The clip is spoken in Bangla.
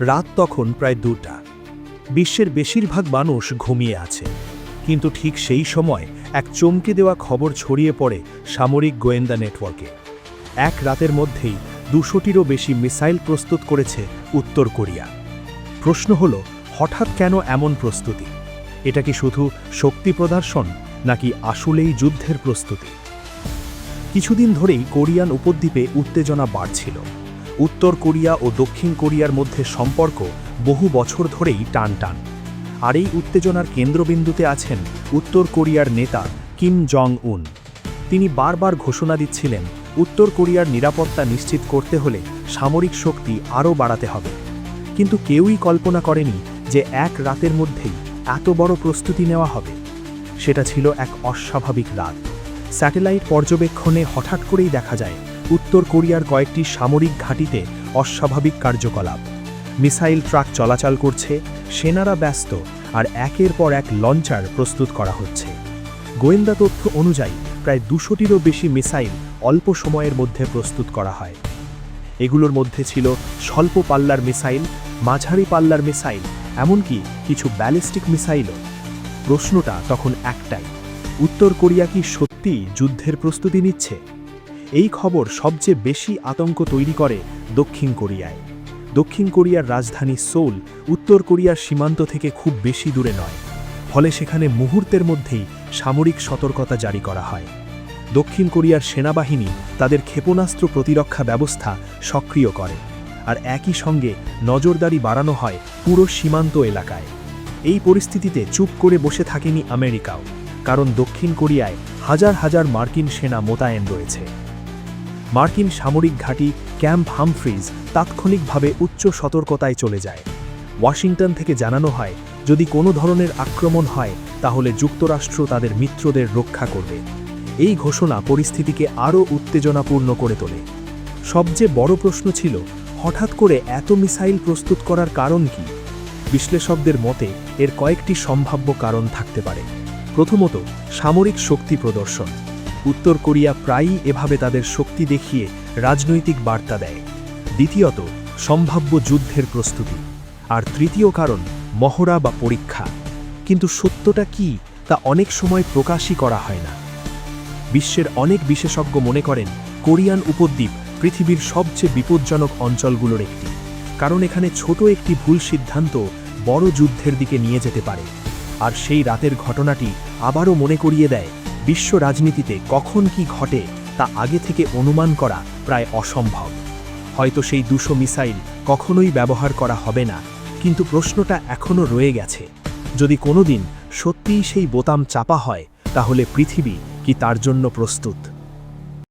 রাত তখন প্রায় 2টা। বিশ্বের বেশিরভাগ মানুষ ঘুমিয়ে আছে, কিন্তু ঠিক সেই সময় এক চমকে দেওয়া খবর ছড়িয়ে পড়ে সামরিক গোয়েন্দা নেটওয়ার্কে। এক রাতের মধ্যেই 200টিরও বেশি মিসাইল প্রস্তুত করেছে উত্তর কোরিয়া। প্রশ্ন হল, হঠাৎ কেন এমন প্রস্তুতি? এটা কি শুধু শক্তি প্রদর্শন, নাকি আসলেই যুদ্ধের প্রস্তুতি? কিছুদিন ধরেই কোরিয়ান উপদ্বীপে উত্তেজনা বাড়ছিল। উত্তর কোরিয়া ও দক্ষিণ কোরিয়ার মধ্যে সম্পর্ক বহু বছর ধরেই টানটান। আর এই উত্তেজনার কেন্দ্রবিন্দুতে আছেন উত্তর কোরিয়ার নেতা কিম জং উন। তিনি বারবার ঘোষণা দিচ্ছিলেন, উত্তর কোরিয়ার নিরাপত্তা নিশ্চিত করতে হলে সামরিক শক্তি আরও বাড়াতে হবে। কিন্তু কেউই কল্পনা করেনি যে এক রাতের মধ্যেই এত বড় প্রস্তুতি নেওয়া হবে। সেটা ছিল এক অস্বাভাবিক রাত। স্যাটেলাইট পর্যবেক্ষণে হঠাৎ করেই দেখা যায় উত্তর কোরিয়ার কয়েকটি সামরিক ঘাঁটিতে অস্বাভাবিক কার্যকলাপ। মিসাইল ট্রাক চলাচল করছে, সেনারা ব্যস্ত, আর একের পর এক লঞ্চার প্রস্তুত করা হচ্ছে। গোয়েন্দা তথ্য অনুযায়ী প্রায় 200টিরও বেশি মিসাইল অল্প সময়ের মধ্যে প্রস্তুত করা হয়। এগুলোর মধ্যে ছিল স্বল্প পাল্লার মিসাইল, মাঝারি পাল্লার মিসাইল, এমনকি কিছু ব্যালিস্টিক মিসাইলও। প্রশ্নটা তখন একটাই, উত্তর কোরিয়া কি সত্যিই যুদ্ধের প্রস্তুতি নিচ্ছে? এই খবর সবচেয়ে বেশি আতঙ্ক তৈরি করে দক্ষিণ কোরিয়ায়। দক্ষিণ কোরিয়ার রাজধানী সোল উত্তর কোরিয়ার সীমান্ত থেকে খুব বেশি দূরে নয়, ফলে সেখানে মুহূর্তের মধ্যেই সামরিক সতর্কতা জারি করা হয়। দক্ষিণ কোরিয়ার সেনাবাহিনী তাদের ক্ষেপণাস্ত্র প্রতিরক্ষা ব্যবস্থা সক্রিয় করে, আর একই সঙ্গে নজরদারি বাড়ানো হয় পুরো সীমান্ত এলাকায়। এই পরিস্থিতিতে চুপ করে বসে থাকেনি আমেরিকাও, কারণ দক্ষিণ কোরিয়ায় হাজার হাজার মার্কিন সেনা মোতায়েন রয়েছে। মার্কিন সামরিক ঘাঁটি ক্যাম্প হামফ্রিজ তাৎক্ষণিকভাবে উচ্চ সতর্কতায় চলে যায়। ওয়াশিংটন থেকে জানানো হয়, যদি কোনো ধরনের আক্রমণ হয় তাহলে যুক্তরাষ্ট্র তাদের মিত্রদের রক্ষা করবে। এই ঘোষণা পরিস্থিতিকে আরও উত্তেজনাপূর্ণ করে তোলে। সবচেয়ে বড় প্রশ্ন ছিল, হঠাৎ করে এত মিসাইল প্রস্তুত করার কারণ কি? বিশ্লেষকদের মতে এর কয়েকটি সম্ভাব্য কারণ থাকতে পারে। প্রথমত, সামরিক শক্তি প্রদর্শন। উত্তর কোরিয়া প্রায়ই এভাবে তাদের শক্তি দেখিয়ে রাজনৈতিক বার্তা দেয়। দ্বিতীয়ত, সম্ভাব্য যুদ্ধের প্রস্তুতি। আর তৃতীয় কারণ, মহড়া বা পরীক্ষা। কিন্তু সত্যটা কি তা অনেক সময় প্রকাশই করা হয় না। বিশ্বের অনেক বিশেষজ্ঞ মনে করেন, কোরিয়ান উপদ্বীপ পৃথিবীর সবচেয়ে বিপজ্জনক অঞ্চলগুলোর একটি, কারণ এখানে ছোট একটি ভুল সিদ্ধান্ত বড় যুদ্ধের দিকে নিয়ে যেতে পারে। আর সেই রাতের ঘটনাটি আবারও মনে করিয়ে দেয়, বিশ্ব রাজনীতিতে কখন কি ঘটে তা আগে থেকে অনুমান করা প্রায় অসম্ভব। হয়তো সেই 200 মিসাইল কখনোই ব্যবহার করা হবে না, কিন্তু প্রশ্নটা এখনও রয়ে গেছে, যদি কোনোদিন সত্যিই সেই বোতাম চাপা হয়, তাহলে পৃথিবী কি তার জন্য প্রস্তুত?